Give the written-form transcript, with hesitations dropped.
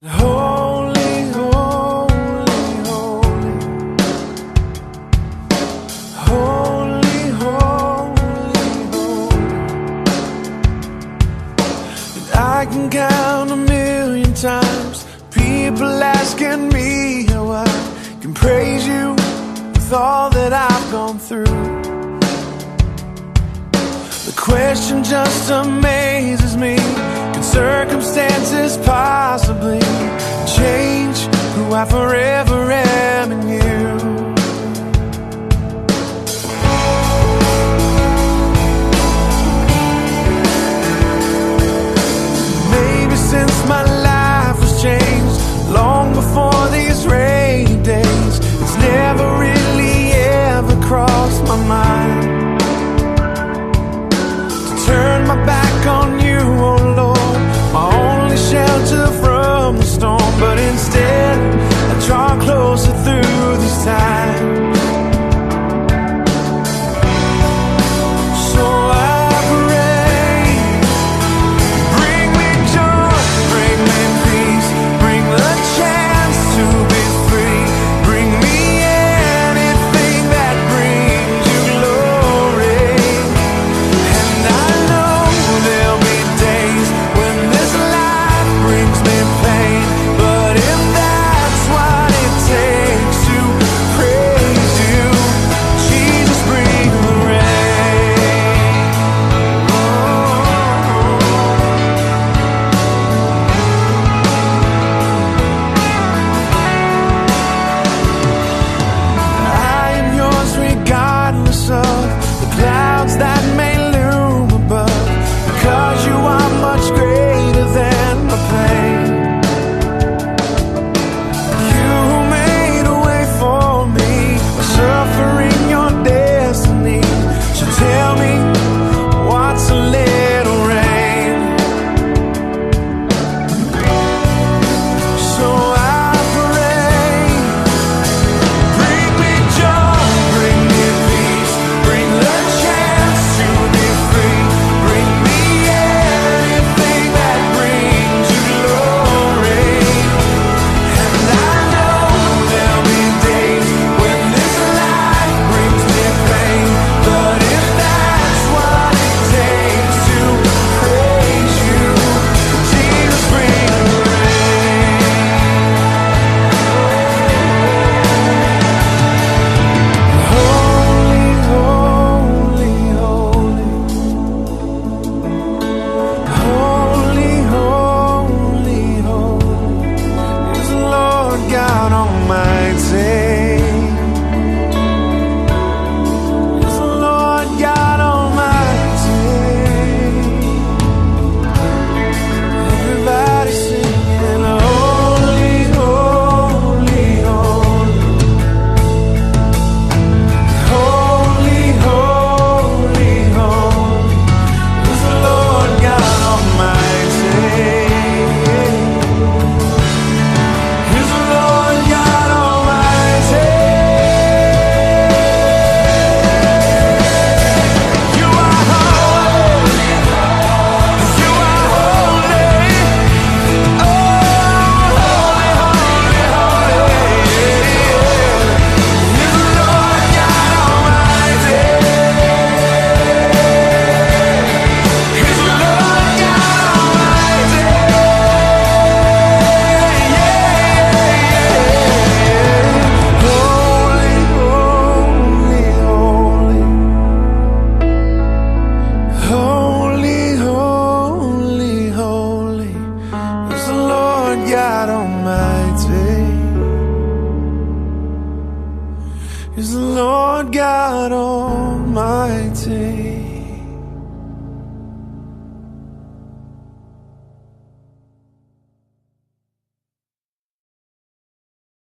Holy, holy, holy. Holy, holy, holy. And I can count 1,000,000 times people asking me how I can praise you with all that I've gone through. The question just amazes me. Can circumstances possibly change who I forever am in you? Maybe since my life was changed, long before these rainy days, it's never really ever crossed my mind to turn my back on you, oh Lord, my only shelter from the storm. But instead, I draw closer through these times. So I pray, bring me joy, bring me peace, bring the chance to be free, bring me anything that brings you glory. And I know there'll be days when this life brings me pain, but if that's what it takes to praise you, Jesus, bring the rain. I am yours regardless of the clouds that may loom above, because you are much greater than my pain. You made a way for me by suffering your destiny. So tell me, what's a little rain? So I pray, bring me joy, bring me peace, bring the chance to be free, bring me anything that brings you glory. And I know there'll be days when this life brings me pain, but if that's what it takes to praise you, Jesus, bring the rain. Holy, holy, holy. Holy, holy, holy is the Lord God Almighty. Is the Lord God Almighty. Everybody singing, holy, holy, holy. Holy, holy, holy is the Lord God Almighty. Is the Lord God Almighty. You are holy. You are holy. Oh, holy, holy, holy. Is the Lord God Almighty. Is the Lord God Almighty. Holy, holy, holy. Holy, holy, holy is the Lord God Almighty. Is the Lord God Almighty.